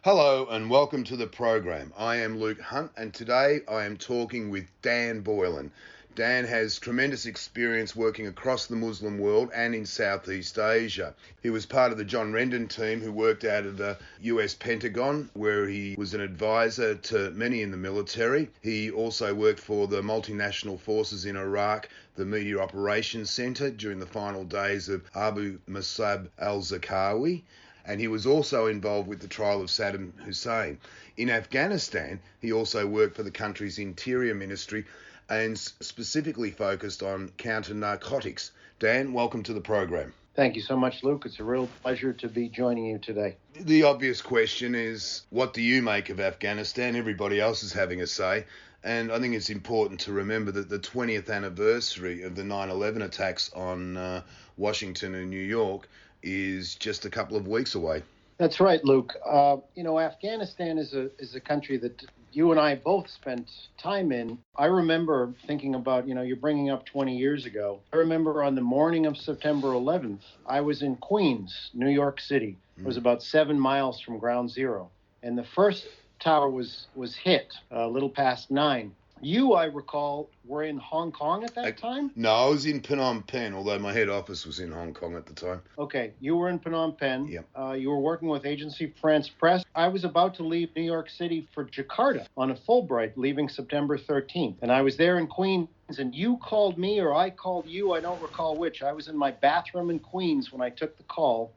Hello and welcome to the program. I am Luke Hunt and today I am talking with Dan Boylan. Dan has tremendous experience working across the Muslim world and in Southeast Asia. He was part of the John Rendon team who worked out of the US Pentagon, where he was an advisor to many in the military. He also worked for the multinational forces in Iraq, the Media Operations Center during the final days of Abu Musab al-Zarqawi. And he was also involved with the trial of Saddam Hussein. In Afghanistan, he also worked for the country's interior ministry and specifically focused on counter-narcotics. Dan, welcome to the program. Thank you so much, Luke. It's a real pleasure to be joining you today. The obvious question is, what do you make of Afghanistan? Everybody else is having a say. And I think it's important to remember that the 20th anniversary of the 9/11 attacks on Washington and New York is just a couple of weeks away. That's right, Luke. Afghanistan is a country that you and I both spent time in. I remember thinking about, you're bringing up 20 years ago. I remember on the morning of September 11th, I was in Queens, New York City. It was about 7 miles from Ground Zero. And the first tower was hit a little past 9. You, I recall, were in Hong Kong at that time? No, I was in Phnom Penh, although my head office was in Hong Kong at the time. Okay, you were in Phnom Penh. Yep. You were working with Agency France Press. I was about to leave New York City for Jakarta on a Fulbright, leaving September 13th. And I was there in Queens, and you called me or I called you, I don't recall which. I was in my bathroom in Queens when I took the call.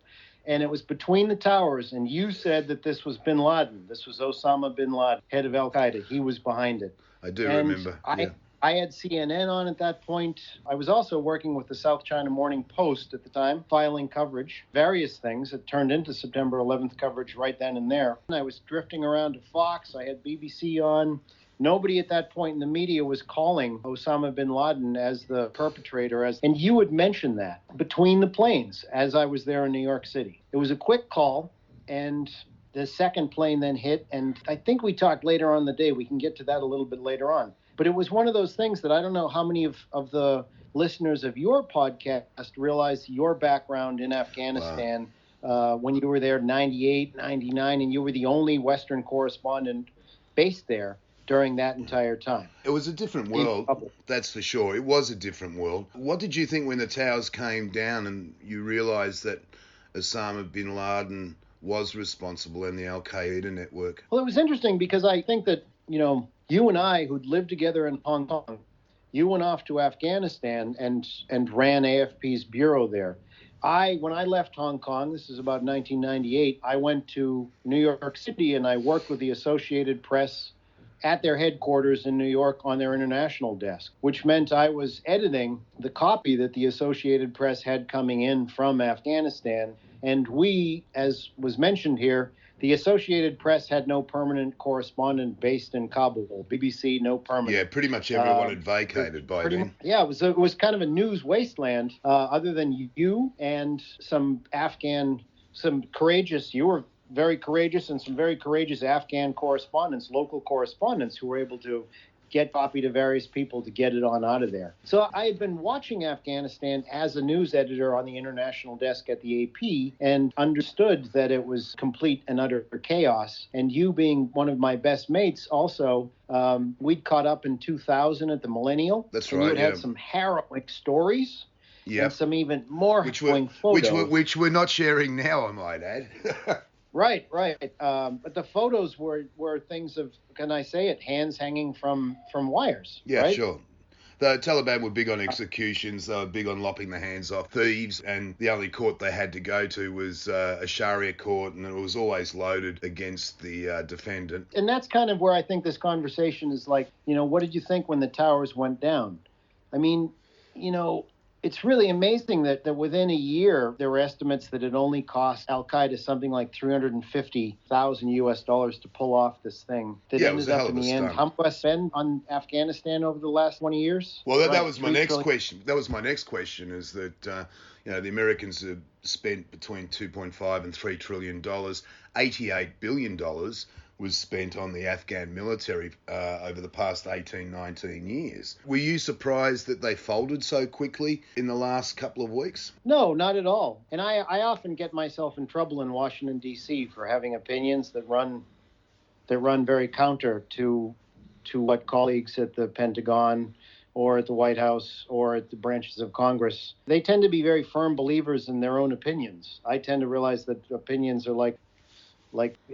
And it was between the towers, and you said that this was bin Laden. This was Osama bin Laden, head of Al-Qaeda. He was behind it. I do remember. I had CNN on at that point. I was also working with the South China Morning Post at the time, filing coverage, various things that turned into September 11th coverage right then and there. And I was drifting around to Fox. I had BBC on. Nobody at that point in the media was calling Osama bin Laden as the perpetrator. And you had mentioned that between the planes as I was there in New York City. It was a quick call, and the second plane then hit. And I think we talked later on in the day. We can get to that a little bit later on. But it was one of those things that I don't know how many of the listeners of your podcast realize your background in Afghanistan. Wow. When you were there 98, 99, and you were the only Western correspondent based there during that entire time. It was a different world, that's for sure. It was a different world. What did you think when the towers came down and you realized that Osama bin Laden was responsible in the Al-Qaeda network? Well, it was interesting because I think that, you and I, who'd lived together in Hong Kong, you went off to Afghanistan and ran AFP's bureau there. When I left Hong Kong, this is about 1998, I went to New York City and I worked with the Associated Press at their headquarters in New York on their international desk, which meant I was editing the copy that the Associated Press had coming in from Afghanistan. And we, as was mentioned here, the Associated Press had no permanent correspondent based in Kabul. BBC, no permanent. Yeah, pretty much everyone had vacated by then. It was kind of a news wasteland, other than you and some courageous, you were very courageous, and some very courageous Afghan correspondents, local correspondents, who were able to get copy to various people to get it on out of there. So I had been watching Afghanistan as a news editor on the international desk at the AP and understood that it was complete and utter chaos. And you being one of my best mates also, we'd caught up in 2000 at the Millennial. That's and right, you had some harrowing stories. Yep. And some even more harrowing photos. Which we're not sharing now, I might add. Right. But the photos were things of, can I say it, hands hanging from wires. Yeah, right? Sure. The Taliban were big on executions. They were big on lopping the hands off thieves. And the only court they had to go to was a Sharia court. And it was always loaded against the defendant. And that's kind of where I think this conversation is like, what did you think when the towers went down? I mean, it's really amazing that within a year, there were estimates that it only cost Al-Qaeda something like $350,000 to pull off this thing. That ended up in the end. How much spend on Afghanistan over the last 20 years? Well, that was my next question. That was my next question, is that, the Americans have spent between $2.5 and $3 trillion, $88 billion was spent on the Afghan military over the past 18, 19 years. Were you surprised that they folded so quickly in the last couple of weeks? No, not at all. And I often get myself in trouble in Washington, D.C. for having opinions that run very counter to what colleagues at the Pentagon or at the White House or at the branches of Congress. They tend to be very firm believers in their own opinions. I tend to realize that opinions are like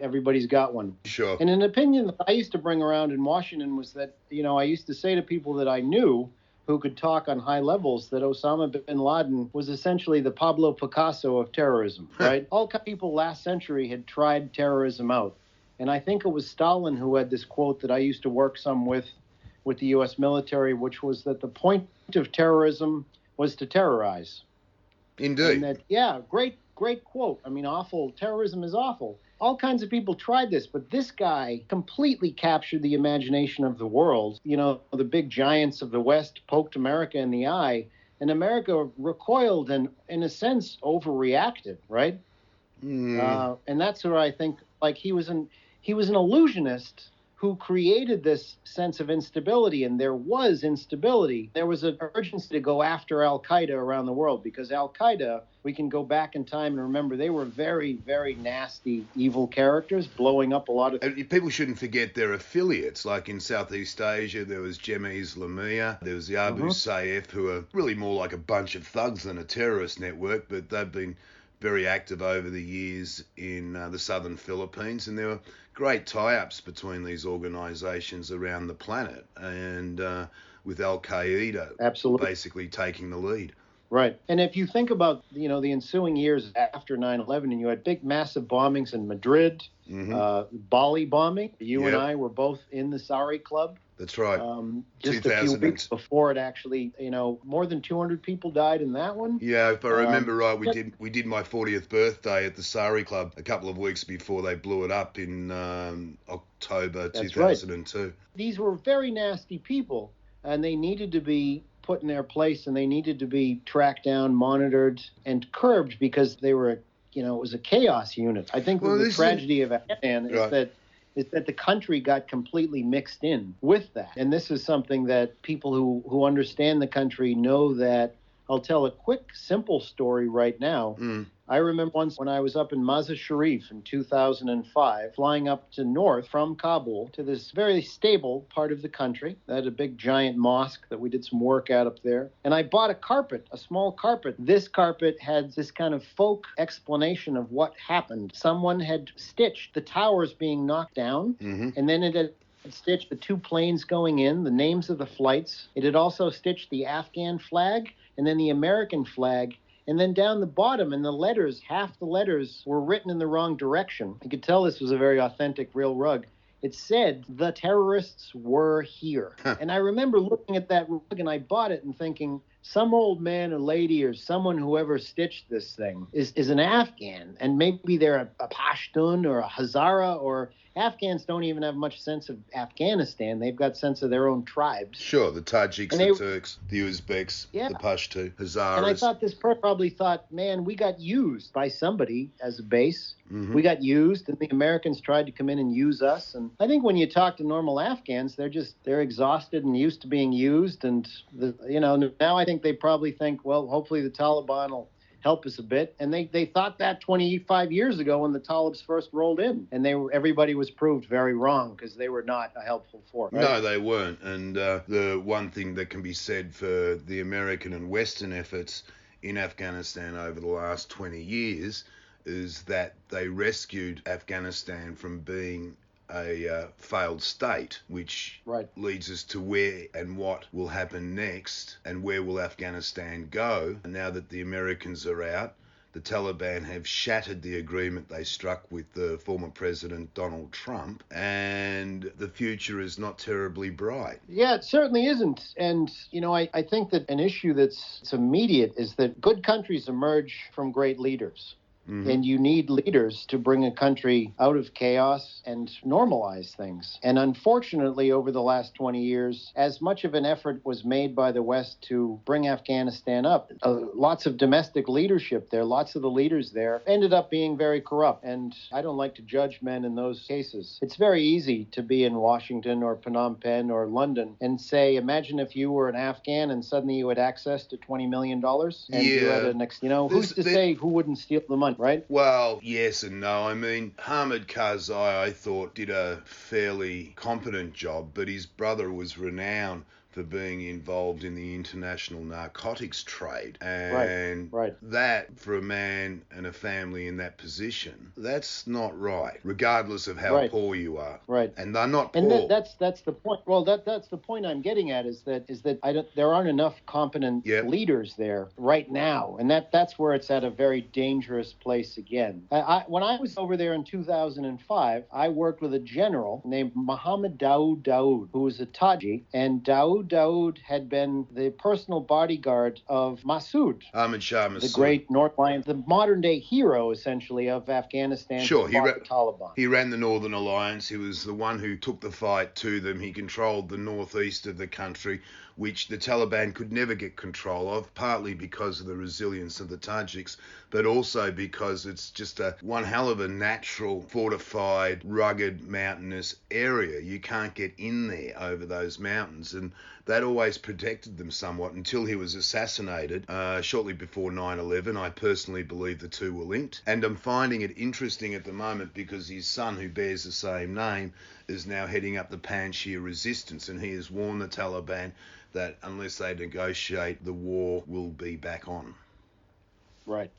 everybody's got one. Sure. And an opinion that I used to bring around in Washington was that, I used to say to people that I knew who could talk on high levels that Osama bin Laden was essentially the Pablo Picasso of terrorism, right? All people last century had tried terrorism out. And I think it was Stalin who had this quote that I used to work some with the U.S. military, which was that the point of terrorism was to terrorize. Indeed. And that, great quote. I mean, awful. Terrorism is awful. All kinds of people tried this, but this guy completely captured the imagination of the world. The big giants of the West poked America in the eye, and America recoiled and, in a sense, overreacted, right? And that's where I think, he was an illusionist who created this sense of instability, and there was instability. There was an urgency to go after al-Qaeda around the world, because al-Qaeda, we can go back in time and remember, they were very, very nasty, evil characters, blowing up a lot of... People shouldn't forget their affiliates. Like in Southeast Asia, there was Jemaah Islamiyah, there was the Abu Sayyaf, who are really more like a bunch of thugs than a terrorist network, but they've been very active over the years in the southern Philippines, and there were great tie-ups between these organisations around the planet, and with Al-Qaeda absolutely basically taking the lead. Right. And if you think about, the ensuing years after 9/11, and you had big, massive bombings in Madrid, Bali bombing. You and I were both in the Sari Club. That's right. Just a few weeks before it actually, more than 200 people died in that one. Yeah, if I remember right, we did my 40th birthday at the Sari Club a couple of weeks before they blew it up in October 2002. Right. These were very nasty people, and they needed to be put in their place, and they needed to be tracked down, monitored, and curbed, because they were, it was a chaos unit. I think the tragedy of Afghanistan is that the country got completely mixed in with that. And this is something that people who understand the country know that. I'll tell a quick, simple story right now. I remember once when I was up in Mazar Sharif in 2005, flying up to north from Kabul to this very stable part of the country. They had a big, giant mosque that we did some work at up there. And I bought a small carpet. This carpet had this kind of folk explanation of what happened. Someone had stitched the towers being knocked down, and then it had stitched the two planes going in, the names of the flights. It had also stitched the Afghan flag and then the American flag. And then down the bottom, in the letters, half the letters were written in the wrong direction. You could tell this was a very authentic, real rug. It said, "The terrorists were here." And I remember looking at that rug, and I bought it and thinking, some old man or lady or someone, whoever stitched this thing, is an Afghan. And maybe they're a Pashtun or a Hazara, or Afghans don't even have much sense of Afghanistan. They've got sense of their own tribes. Sure, the Tajiks, the Turks, the Uzbeks, the Pashto, Hazaras. And I thought this probably thought, man, we got used by somebody as a base. We got used, and the Americans tried to come in and use us. And I think when you talk to normal Afghans, they're exhausted and used to being used. And, now I think they probably think, well, hopefully the Taliban will help us a bit. And they thought that 25 years ago when the Talibs first rolled in. And everybody was proved very wrong, because they were not a helpful force. Right? No, they weren't. And the one thing that can be said for the American and Western efforts in Afghanistan over the last 20 years is that they rescued Afghanistan from being a failed state, which leads us to where and what will happen next, and where will Afghanistan go. And now that the Americans are out, the Taliban have shattered the agreement they struck with the former President Donald Trump, and the future is not terribly bright. Yeah, it certainly isn't. And, I think that an issue that's immediate is that good countries emerge from great leaders. And you need leaders to bring a country out of chaos and normalize things. And unfortunately, over the last 20 years, as much of an effort was made by the West to bring Afghanistan up, lots of domestic leadership there, lots of the leaders there ended up being very corrupt. And I don't like to judge men in those cases. It's very easy to be in Washington or Phnom Penh or London and say, imagine if you were an Afghan and suddenly you had access to $20 million and you had an, who's to say who wouldn't steal the money, right? Well, yes and no. I mean, Hamid Karzai, I thought, did a fairly competent job, but his brother was renowned for being involved in the international narcotics trade. And that, for a man and a family in that position, that's not right, regardless of how poor you are. Right. And they're not poor. And that's the point. Well, that's the point I'm getting at is that there aren't enough competent leaders there right now. And that's where it's at a very dangerous place again. When I was over there in 2005, I worked with a general named Mohammed Daoud, who was a Taji, and Daoud had been the personal bodyguard of Massoud, Ahmad Shah Massoud, the great North Alliance, the modern-day hero, essentially, of Afghanistan. Sure, the Taliban. He ran the Northern Alliance. He was the one who took the fight to them. He controlled the northeast of the country, which the Taliban could never get control of, partly because of the resilience of the Tajiks, but also because it's just one hell of a natural, fortified, rugged, mountainous area. You can't get in there over those mountains, and that always protected them somewhat until he was assassinated shortly before 9/11. I personally believe the two were linked, and I'm finding it interesting at the moment because his son, who bears the same name, is now heading up the Panjshir resistance, and he has warned the Taliban that unless they negotiate, the war will be back on. Right.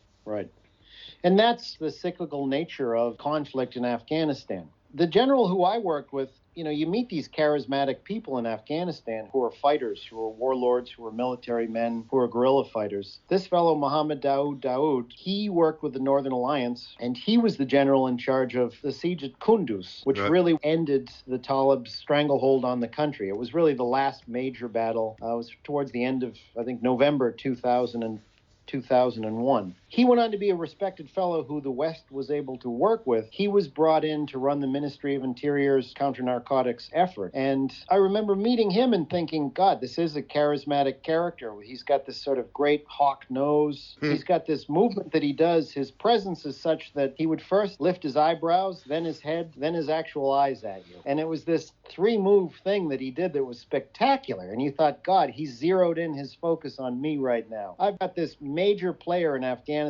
And that's the cyclical nature of conflict in Afghanistan. The general who I worked with, you meet these charismatic people in Afghanistan who are fighters, who are warlords, who are military men, who are guerrilla fighters. This fellow, Mohammed Daoud, he worked with the Northern Alliance, and he was the general in charge of the siege at Kunduz, which really ended the Talib's stranglehold on the country. It was really the last major battle. It was towards the end of, I think, November 2001. He went on to be a respected fellow who the West was able to work with. He was brought in to run the Ministry of Interior's counter-narcotics effort. And I remember meeting him and thinking, God, this is a charismatic character. He's got this sort of great hawk nose. He's got this movement that he does. His presence is such that he would first lift his eyebrows, then his head, then his actual eyes at you. And it was this three-move thing that he did that was spectacular. And you thought, God, he's zeroed in his focus on me right now. I've got this major player in Afghanistan.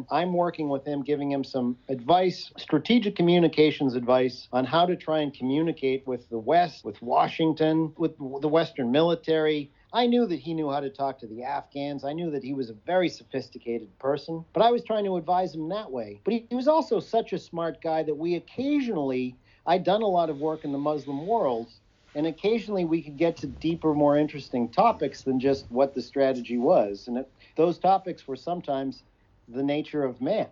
I'm working with him, giving him some advice, strategic communications advice on how to try and communicate with the West, with Washington, with the Western military. I knew that he knew how to talk to the Afghans. I knew that he was a very sophisticated person, but I was trying to advise him that way. But he was also such a smart guy that I'd done a lot of work in the Muslim world, and occasionally we could get to deeper, more interesting topics than just what the strategy was. And those topics were sometimes the nature of man.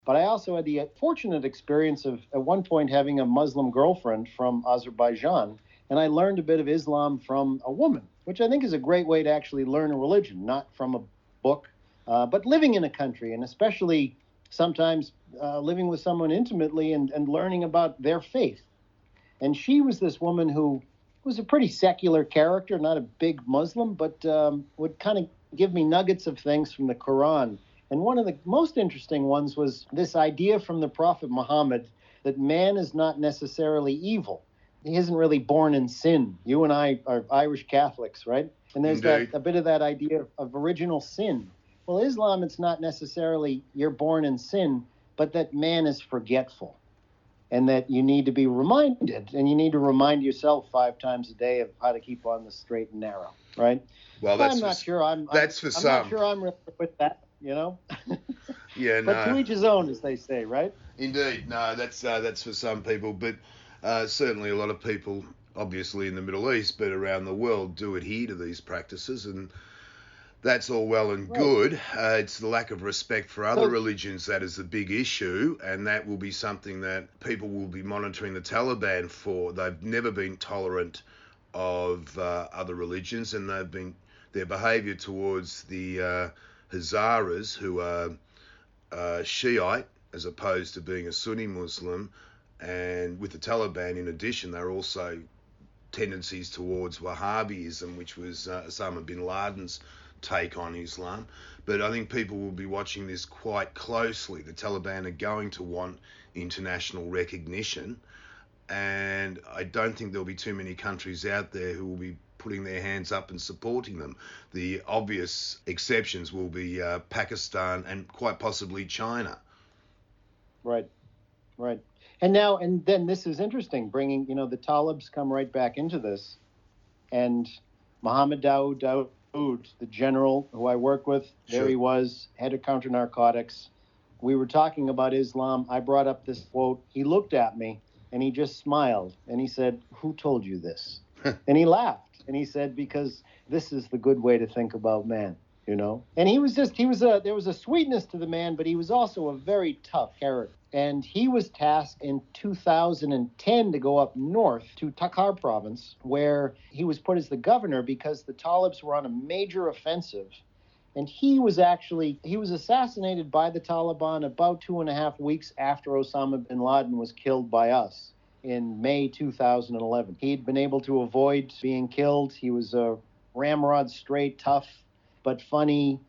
But I also had the fortunate experience of, at one point, having a Muslim girlfriend from Azerbaijan, and I learned a bit of Islam from a woman, which I think is a great way to actually learn a religion, not from a book, but living in a country, and especially sometimes living with someone intimately and learning about their faith. And she was this woman who was a pretty secular character, not a big Muslim, but would kind of give me nuggets of things from the Quran. And one of the most interesting ones was this idea from the Prophet Muhammad that man is not necessarily evil. He isn't really born in sin. You and I are Irish Catholics, right? And there's a bit of that idea of original sin. Well, Islam, it's not necessarily you're born in sin, but that man is forgetful. And that you need to be reminded, and you need to remind yourself 5 times a day of how to keep on the straight and narrow, right? Well, I'm not sure I'm really with that. Yeah, no. But to each his own, as they say, right? Indeed, no, that's for some people, but certainly a lot of people, obviously in the Middle East, but around the world, do adhere to these practices, and that's all well and good. It's the lack of respect for other religions that is the big issue, and that will be something that people will be monitoring the Taliban for. They've never been tolerant of other religions, and their behaviour towards the Hazaras, who are Shiite as opposed to being a Sunni Muslim. And with the Taliban, in addition, they're also tendencies towards Wahhabism, which was Osama bin Laden's take on Islam. But I think people will be watching this quite closely. The Taliban are going to want international recognition, and I don't think there'll be too many countries out there who will be putting their hands up and supporting them. The obvious exceptions will be Pakistan and quite possibly China. Right, right. And then this is interesting, bringing, the Talibs come right back into this. And Mohammed Daoud, the general who I work with, Sure. There he was, head of counter narcotics. We were talking about Islam. I brought up this quote. He looked at me and he just smiled and he said, "Who told you this?" And he laughed and he said, "Because this is the good way to think about man." And there was a sweetness to the man, but he was also a very tough character. And he was tasked in 2010 to go up north to Takhar province, where he was put as the governor because the Talibs were on a major offensive. And he was assassinated by the Taliban about 2.5 weeks after Osama bin Laden was killed by us in May 2011. He'd been able to avoid being killed. He was a ramrod straight, tough, but funny,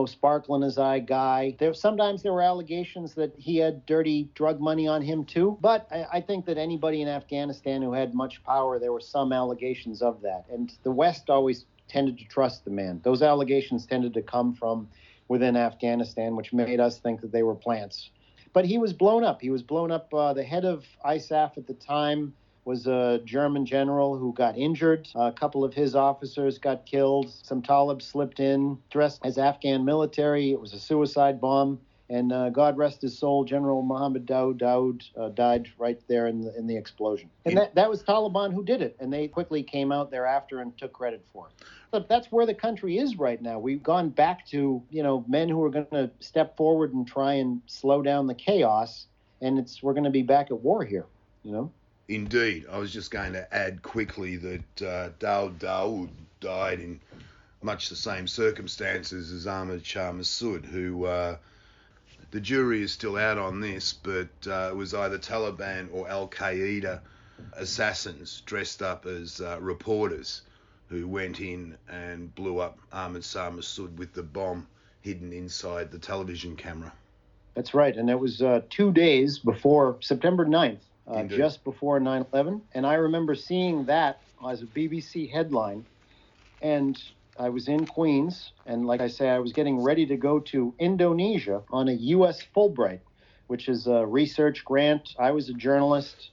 sparkle in his eye guy. Sometimes there were allegations that he had dirty drug money on him too. But I think that anybody in Afghanistan who had much power, there were some allegations of that. And the West always tended to trust the man. Those allegations tended to come from within Afghanistan, which made us think that they were plants. But he was blown up. The head of ISAF at the time was a German general who got injured. A couple of his officers got killed. Some Talibs slipped in, dressed as Afghan military. It was a suicide bomb. And God rest his soul, General Mohammed Daoud died right there in the explosion. And that was Taliban who did it. And they quickly came out thereafter and took credit for it. But that's where the country is right now. We've gone back to, men who are going to step forward and try and slow down the chaos. And we're going to be back at war here, Indeed. I was just going to add quickly that Daoud died in much the same circumstances as Ahmad Shah Massoud, who the jury is still out on this, but it was either Taliban or Al-Qaeda assassins dressed up as reporters who went in and blew up Ahmad Shah Massoud with the bomb hidden inside the television camera. That's right. And it was 2 days before September 9th. Just before 9/11. And I remember seeing that as a BBC headline. And I was in Queens. And like I say, I was getting ready to go to Indonesia on a U.S. Fulbright, which is a research grant. I was a journalist.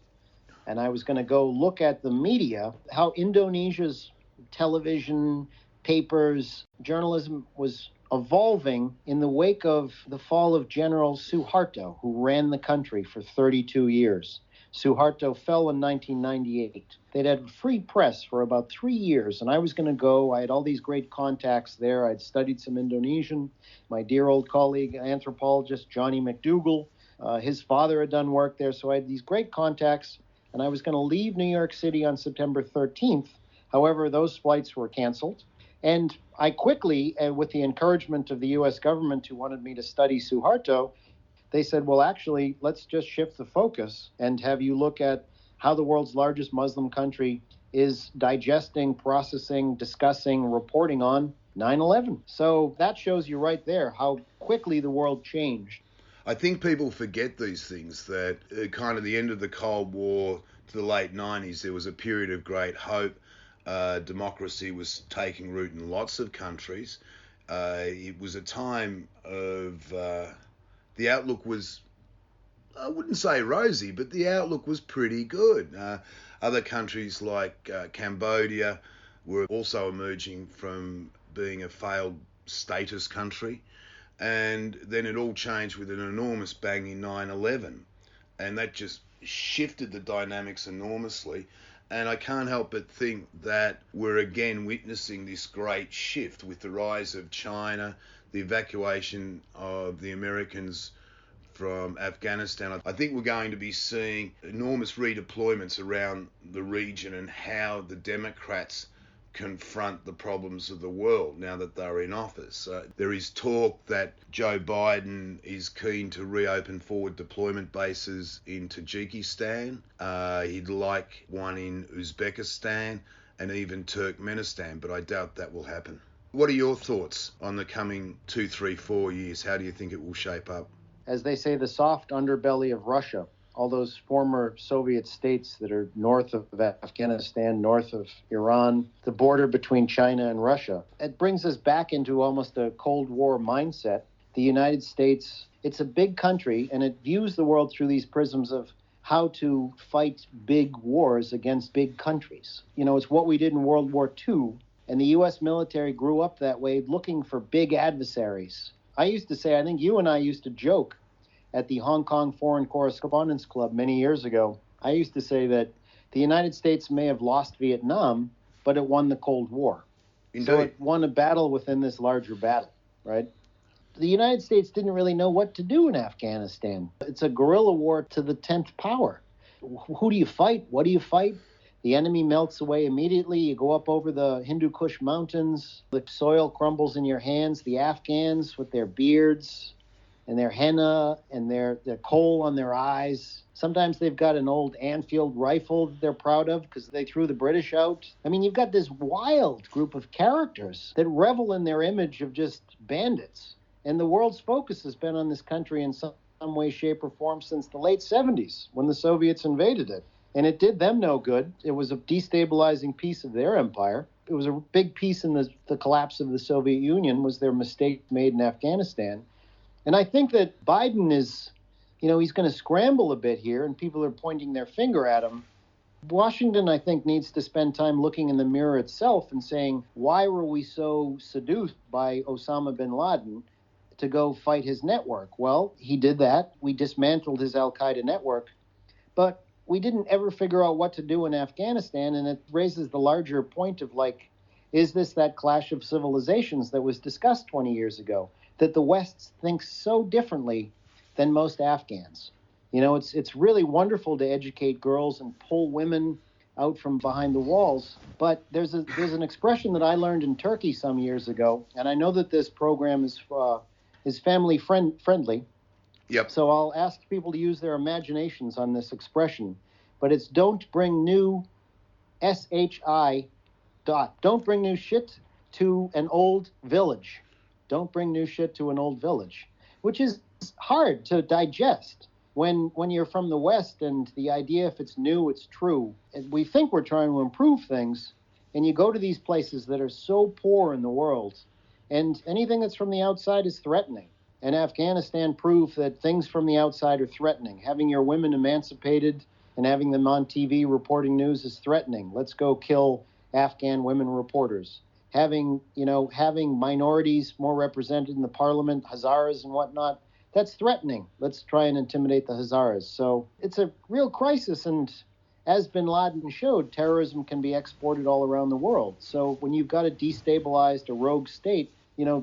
And I was going to go look at the media, how Indonesia's television, papers, journalism was evolving in the wake of the fall of General Suharto, who ran the country for 32 years. Suharto fell in 1998. They'd had free press for about 3 years, and I was going to go. I had all these great contacts there. I'd studied some Indonesian. My dear old colleague, anthropologist Johnny McDougall, his father had done work there, so I had these great contacts, and I was going to leave New York City on September 13th. However, those flights were canceled, and I quickly, with the encouragement of the U.S. government who wanted me to study Suharto, they said, well, actually, let's just shift the focus and have you look at how the world's largest Muslim country is digesting, processing, discussing, reporting on 9/11. So that shows you right there how quickly the world changed. I think people forget these things, that kind of the end of the Cold War to the late 90s, there was a period of great hope. Democracy was taking root in lots of countries. It was a time of... the outlook was, I wouldn't say rosy, but the outlook was pretty good. Other countries like Cambodia were also emerging from being a failed status country. And then it all changed with an enormous bang in 9/11. And that just shifted the dynamics enormously. And I can't help but think that we're again witnessing this great shift with the rise of China, the evacuation of the Americans from Afghanistan. I think we're going to be seeing enormous redeployments around the region, and how the Democrats confront the problems of the world now that they're in office. There is talk that Joe Biden is keen to reopen forward deployment bases in Tajikistan. He'd like one in Uzbekistan and even Turkmenistan, but I doubt that will happen. What are your thoughts on the coming 2, 3, 4 years? How do you think it will shape up? As they say, the soft underbelly of Russia, all those former Soviet states that are north of Afghanistan, north of Iran, the border between China and Russia. It brings us back into almost a Cold War mindset. The United States, it's a big country, and it views the world through these prisms of how to fight big wars against big countries. You know, it's what we did in World War II, and the U.S. military grew up that way, looking for big adversaries. I used to say, I think you and I used to joke at the Hong Kong Foreign Correspondents Club many years ago. I used to say that the United States may have lost Vietnam, but it won the Cold War. Indeed. So it won a battle within this larger battle, right? The United States didn't really know what to do in Afghanistan. It's a guerrilla war to the 10th power. Who do you fight? What do you fight? The enemy melts away immediately. You go up over the Hindu Kush mountains. The soil crumbles in your hands. The Afghans with their beards and their henna and their coal on their eyes. Sometimes they've got an old Anfield rifle that they're proud of because they threw the British out. I mean, you've got this wild group of characters that revel in their image of just bandits. And the world's focus has been on this country in some way, shape, or form since the late 70s when the Soviets invaded it. And it did them no good. It was a destabilizing piece of their empire. It was a big piece in the collapse of the Soviet Union was their mistake made in Afghanistan. And I think that Biden is, he's going to scramble a bit here, and people are pointing their finger at him. Washington, I think, needs to spend time looking in the mirror itself and saying, why were we so seduced by Osama bin Laden to go fight his network? Well, he did that. We dismantled his al-Qaeda network. But we didn't ever figure out what to do in Afghanistan, and it raises the larger point of, is this that clash of civilizations that was discussed 20 years ago? That the West thinks so differently than most Afghans. It's really wonderful to educate girls and pull women out from behind the walls. But there's an expression that I learned in Turkey some years ago, and I know that this program is family friendly. Yep. So I'll ask people to use their imaginations on this expression. But it's don't bring new SHI dot. Don't bring new shit to an old village. Don't bring new shit to an old village, which is hard to digest when you're from the West and the idea if it's new, it's true. And we think we're trying to improve things, and you go to these places that are so poor in the world, and anything that's from the outside is threatening. And Afghanistan proved that things from the outside are threatening. Having your women emancipated and having them on TV reporting news is threatening. Let's go kill Afghan women reporters. Having minorities more represented in the parliament, Hazaras and whatnot, that's threatening. Let's try and intimidate the Hazaras. So it's a real crisis. And as bin Laden showed, terrorism can be exported all around the world. So when you've got a destabilized, a rogue state,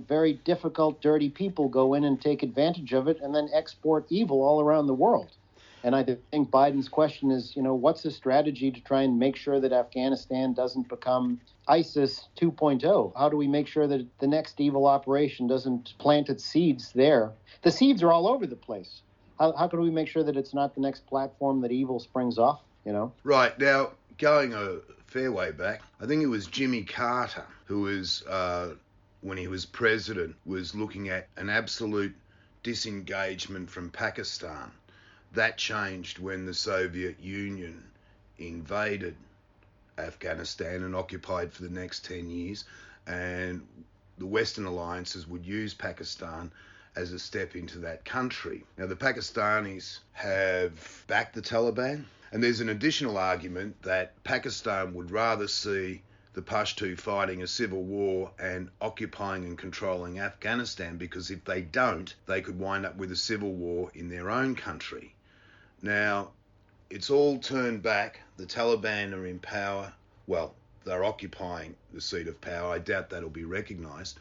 very difficult, dirty people go in and take advantage of it and then export evil all around the world. And I think Biden's question is, what's the strategy to try and make sure that Afghanistan doesn't become ISIS 2.0? How do we make sure that the next evil operation doesn't plant its seeds there? The seeds are all over the place. How can we make sure that it's not the next platform that evil springs off, Right. Now, going a fair way back, I think it was Jimmy Carter who was, when he was president, was looking at an absolute disengagement from Pakistan. That changed when the Soviet Union invaded Afghanistan and occupied for the next 10 years, and the Western alliances would use Pakistan as a step into that country. Now, the Pakistanis have backed the Taliban, and there's an additional argument that Pakistan would rather see the Pashto fighting a civil war and occupying and controlling Afghanistan, because if they don't, they could wind up with a civil war in their own country. Now, it's all turned back. The Taliban are in power. Well, they're occupying the seat of power. I doubt that'll be recognised.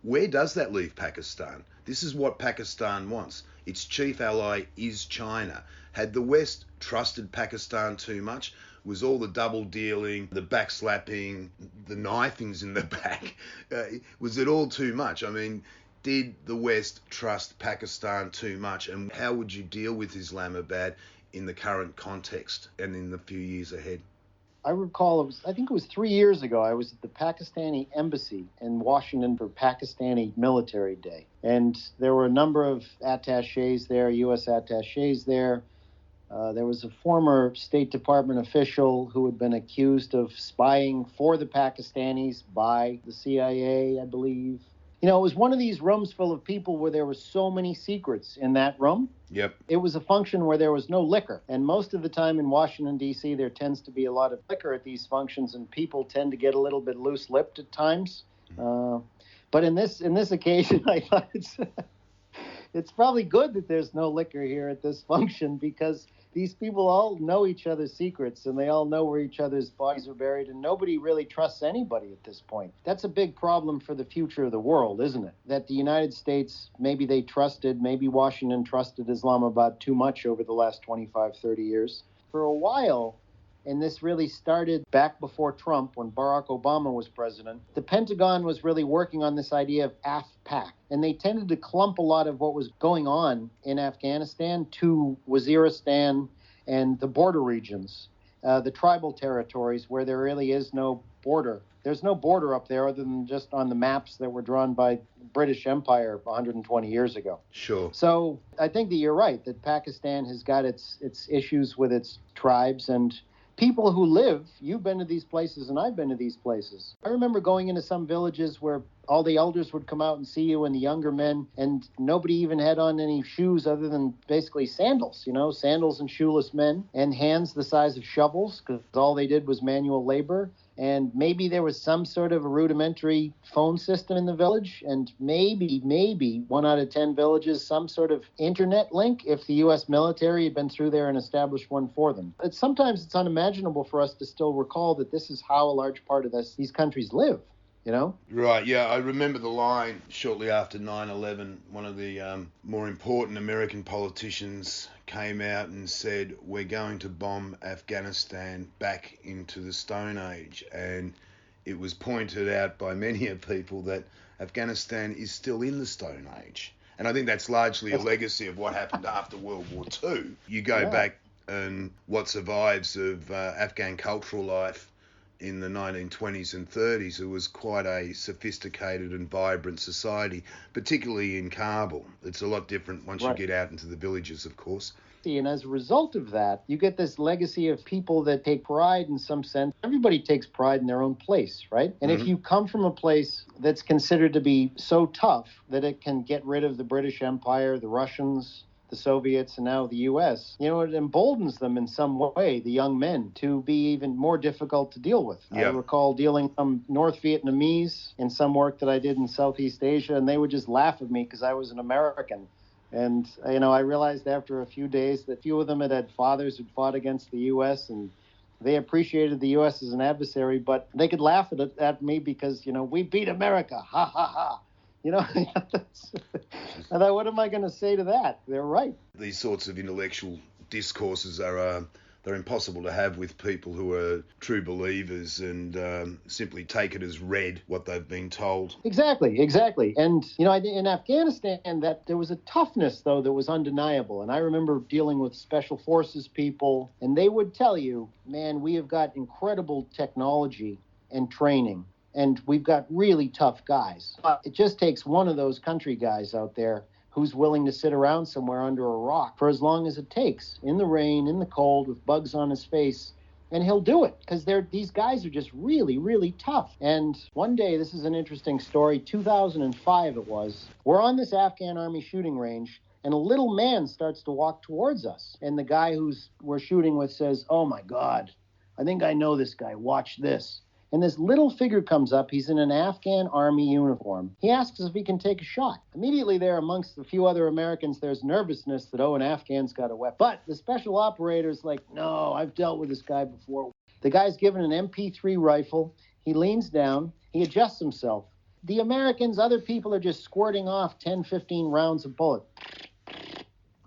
Where does that leave Pakistan? This is what Pakistan wants. its chief ally is China. Had the West trusted Pakistan too much? Was all the double dealing, the backslapping, the knifings in the back, was it all too much? I mean, did the West trust Pakistan too much? And how would you deal with Islamabad in the current context and in the few years ahead? I recall I think it was 3 years ago, I was at the Pakistani embassy in Washington for Pakistani Military Day. And there were a number of attachés there, U.S. attachés there. There was a former State Department official who had been accused of spying for the Pakistanis by the CIA, I believe. You know, it was one of these rooms full of people where there were so many secrets in that room. Yep. It was a function where there was no liquor. And most of the time in Washington, D.C., there tends to be a lot of liquor at these functions, and people tend to get a little bit loose-lipped at times. But in this occasion, I thought it's probably good that there's no liquor here at this function, because these people all know each other's secrets, and they all know where each other's bodies are buried, and nobody really trusts anybody at this point. That's a big problem for the future of the world, isn't it? That the United States, maybe Washington trusted Islamabad too much over the last 25, 30 years. For a while, and this really started back before Trump, when Barack Obama was president, the Pentagon was really working on this idea of AFPAC. And they tended to clump a lot of what was going on in Afghanistan to Waziristan and the border regions, the tribal territories where there really is no border. There's no border up there other than just on the maps that were drawn by the British Empire 120 years ago. Sure. So I think that you're right, that Pakistan has got its issues with its tribes and people who live. You've been to these places and I've been to these places. I remember going into some villages where all the elders would come out and see you and the younger men, and nobody even had on any shoes other than basically sandals, sandals and shoeless men, and hands the size of shovels, because all they did was manual labor. And maybe there was some sort of a rudimentary phone system in the village, and maybe 1 out of 10 villages, some sort of internet link if the U.S. military had been through there and established one for them. Sometimes it's unimaginable for us to still recall that this is how a large part of these countries live. Right, yeah, I remember the line shortly after 9/11, one of the more important American politicians came out and said, we're going to bomb Afghanistan back into the Stone Age. And it was pointed out by many people that Afghanistan is still in the Stone Age. And I think that's largely a legacy of what happened after World War II. You go back and what survives of Afghan cultural life in the 1920s and 30s, it was quite a sophisticated and vibrant society, particularly in Kabul. It's a lot different once you get out into the villages, of course. And as a result of that, you get this legacy of people that take pride in some sense. Everybody takes pride in their own place, right? And if you come from a place that's considered to be so tough that it can get rid of the British Empire, the Russians, the Soviets, and now the U.S., it emboldens them in some way, the young men, to be even more difficult to deal with. I recall dealing with some North Vietnamese in some work that I did in Southeast Asia, and they would just laugh at me because I was an American. And, I realized after a few days that few of them had fathers who'd fought against the U.S., and they appreciated the U.S. as an adversary, but they could laugh at me because, we beat America, ha, ha, ha. I thought, what am I going to say to that? They're right. These sorts of intellectual discourses are they're impossible to have with people who are true believers and simply take it as read what they've been told. Exactly. And, in Afghanistan, that there was a toughness, though, that was undeniable. And I remember dealing with special forces people, and they would tell you, man, we have got incredible technology and training. And we've got really tough guys. It just takes one of those country guys out there who's willing to sit around somewhere under a rock for as long as it takes, in the rain, in the cold, with bugs on his face, and he'll do it, because these guys are just really, really tough. And one day, this is an interesting story, 2005 it was, we're on this Afghan army shooting range, and a little man starts to walk towards us. And the guy we're shooting with says, oh my God, I think I know this guy, watch this. And this little figure comes up. He's in an Afghan army uniform. He asks if he can take a shot. Immediately there, amongst a few other Americans, there's nervousness that, an Afghan's got a weapon. But the special operator's like, no, I've dealt with this guy before. The guy's given an MP3 rifle. He leans down. He adjusts himself. The Americans, other people are just squirting off 10, 15 rounds of bullets.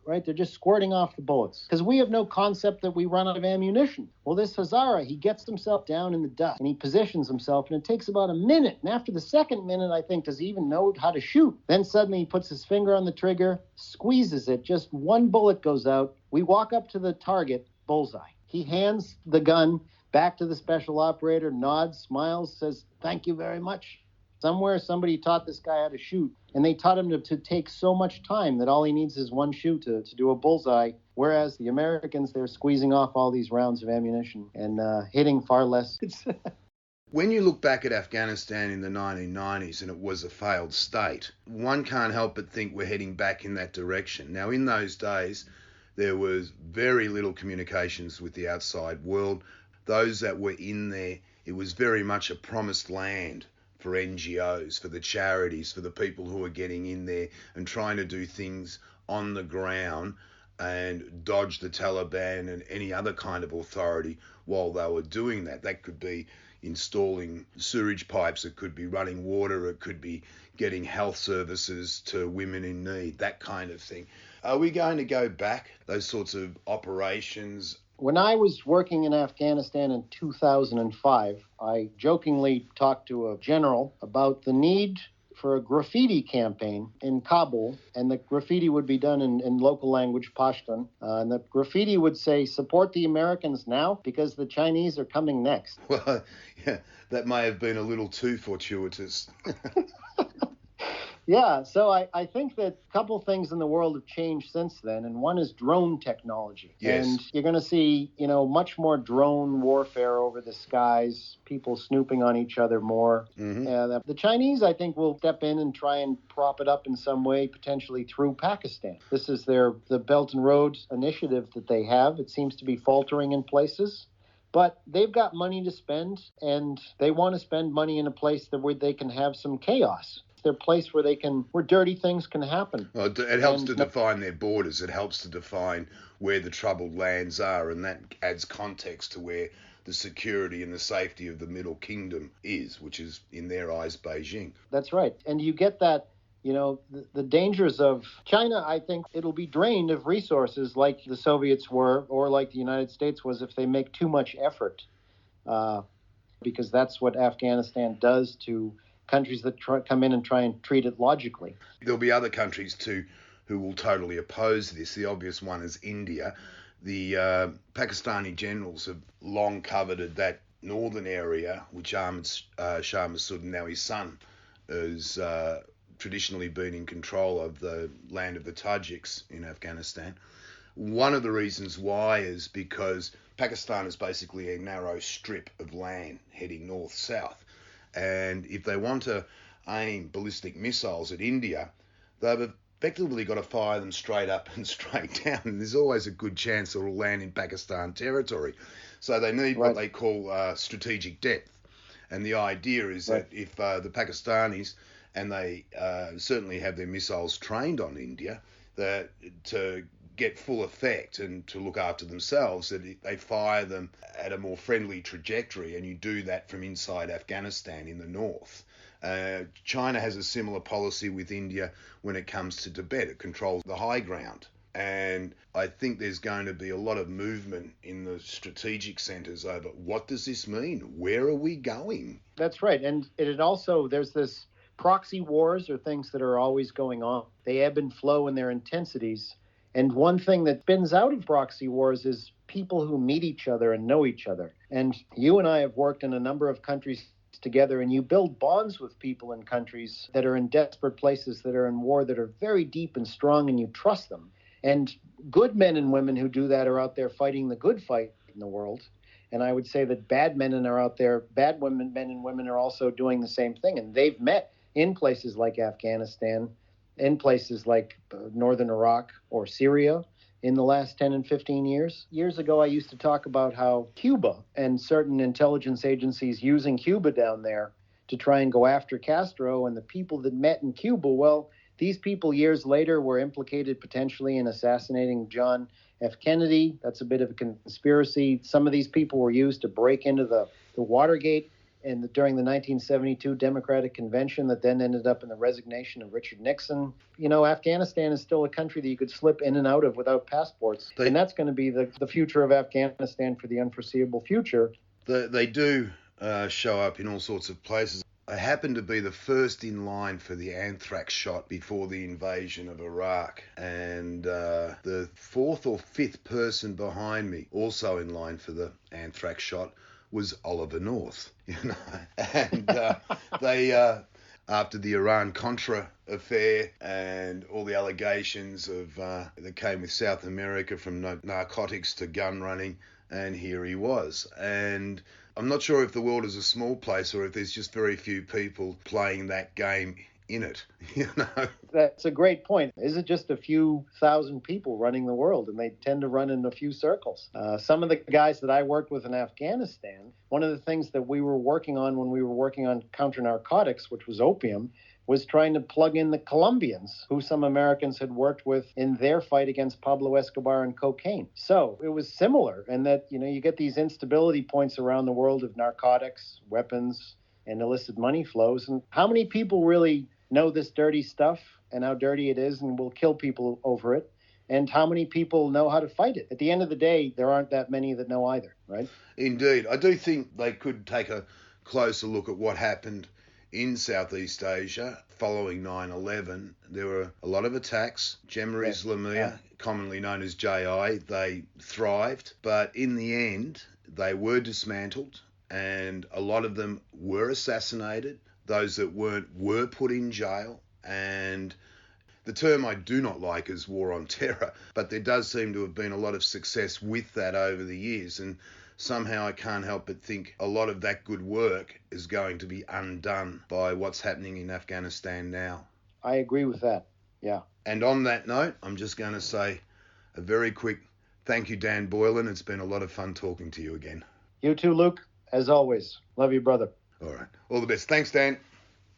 right? They're just squirting off the bullets because we have no concept that we run out of ammunition. Well, this Hazara, he gets himself down in the dust and he positions himself, and it takes about a minute. And after the second minute, I think, does he even know how to shoot? Then suddenly he puts his finger on the trigger, squeezes it, just one bullet goes out. We walk up to the target, bullseye. He hands the gun back to the special operator, nods, smiles, says, "Thank you very much." Somewhere somebody taught this guy how to shoot, and they taught him to take so much time that all he needs is one shoot to do a bullseye, whereas the Americans, they're squeezing off all these rounds of ammunition and hitting far less. When you look back at Afghanistan in the 1990s and it was a failed state, one can't help but think we're heading back in that direction. Now, in those days, there was very little communications with the outside world. Those that were in there, it was very much a promised land for NGOs, for the charities, for the people who are getting in there and trying to do things on the ground and dodge the Taliban and any other kind of authority while they were doing that. That could be installing sewage pipes, it could be running water, it could be getting health services to women in need, that kind of thing. Are we going to go back, those sorts of operations? When I was working in Afghanistan in 2005, I jokingly talked to a general about the need for a graffiti campaign in Kabul, and the graffiti would be done in local language, Pashtun, and the graffiti would say, "Support the Americans now because the Chinese are coming next." Well, yeah, that may have been a little too fortuitous. Yeah, so I think that a couple things in the world have changed since then, and one is drone technology. Yes. And you're going to see, much more drone warfare over the skies, people snooping on each other more. Mm-hmm. The Chinese, I think, will step in and try and prop it up in some way, potentially through Pakistan. This is the Belt and Road initiative that they have. It seems to be faltering in places. But they've got money to spend, and they want to spend money in a place where they can have some chaos. They're a place where where dirty things can happen. Well, it helps to define their borders. It helps to define where the troubled lands are, and that adds context to where the security and the safety of the Middle Kingdom is, which is, in their eyes, Beijing. That's right. And you get that, the dangers of China. I think it'll be drained of resources like the Soviets were, or like the United States was, if they make too much effort, because that's what Afghanistan does to countries that come in and try and treat it logically. There'll be other countries too who will totally oppose this. The obvious one is India. The Pakistani generals have long coveted that northern area, which Ahmad Shah Massoud and now his son has traditionally been in control of, the land of the Tajiks in Afghanistan. One of the reasons why is because Pakistan is basically a narrow strip of land heading north-south. And if they want to aim ballistic missiles at India, they've effectively got to fire them straight up and straight down. And there's always a good chance it'll land in Pakistan territory. So they need what they call strategic depth. And the idea is that if the Pakistanis, and they certainly have their missiles trained on India, that to get full effect and to look after themselves, that they fire them at a more friendly trajectory, and you do that from inside Afghanistan in the north. China has a similar policy with India when it comes to Tibet. It controls the high ground. And I think there's going to be a lot of movement in the strategic centres over what does this mean? Where are we going? That's right. And it also, there's this proxy wars or things that are always going on. They ebb and flow in their intensities. And one thing that spins out of proxy wars is people who meet each other and know each other. And you and I have worked in a number of countries together, and you build bonds with people in countries that are in desperate places, that are in war, that are very deep and strong, and you trust them. And good men and women who do that are out there fighting the good fight in the world. And I would say that bad men and women are also doing the same thing. And they've met in places like Afghanistan, in places like northern Iraq or Syria in the last 10 and 15 years. Years ago, I used to talk about how Cuba and certain intelligence agencies using Cuba down there to try and go after Castro, and the people that met in Cuba, well, these people years later were implicated potentially in assassinating John F. Kennedy. That's a bit of a conspiracy. Some of these people were used to break into the Watergate during the 1972 Democratic Convention that then ended up in the resignation of Richard Nixon. You know, Afghanistan is still a country that you could slip in and out of without passports. And that's going to be the future of Afghanistan for the unforeseeable future. They do show up in all sorts of places. I happened to be the first in line for the anthrax shot before the invasion of Iraq, and the fourth or fifth person behind me, also in line for the anthrax shot, was Oliver North. You know, and they after the Iran-Contra affair and all the allegations of that came with South America, from narcotics to gun running, and here he was. And I'm not sure if the world is a small place or if there's just very few people playing that game in it, you know. That's a great point. Is it just a few thousand people running the world, and they tend to run in a few circles? Some of the guys that I worked with in Afghanistan, one of the things that we were working on when we were working on counter-narcotics, which was opium, was trying to plug in the Colombians, who some Americans had worked with in their fight against Pablo Escobar and cocaine. So it was similar in that, you know, you get these instability points around the world of narcotics, weapons, and illicit money flows. And how many people really know this dirty stuff and how dirty it is and will kill people over it? And how many people know how to fight it? At the end of the day, there aren't that many that know either, right? Indeed. I do think they could take a closer look at what happened in Southeast Asia following 9/11. There were a lot of attacks. Jemaah Islamiyah, commonly known as JI, they thrived, but in the end they were dismantled, and a lot of them were assassinated. Those that weren't were put in jail. And the term I do not like is war on terror, but there does seem to have been a lot of success with that over the years, and somehow I can't help but think a lot of that good work is going to be undone by what's happening in Afghanistan now. I agree with that, yeah. And on that note, I'm just going to say a very quick thank you, Dan Boylan. It's been a lot of fun talking to you again. You too, Luke. As always. Love you, brother. All right. All the best. Thanks, Dan.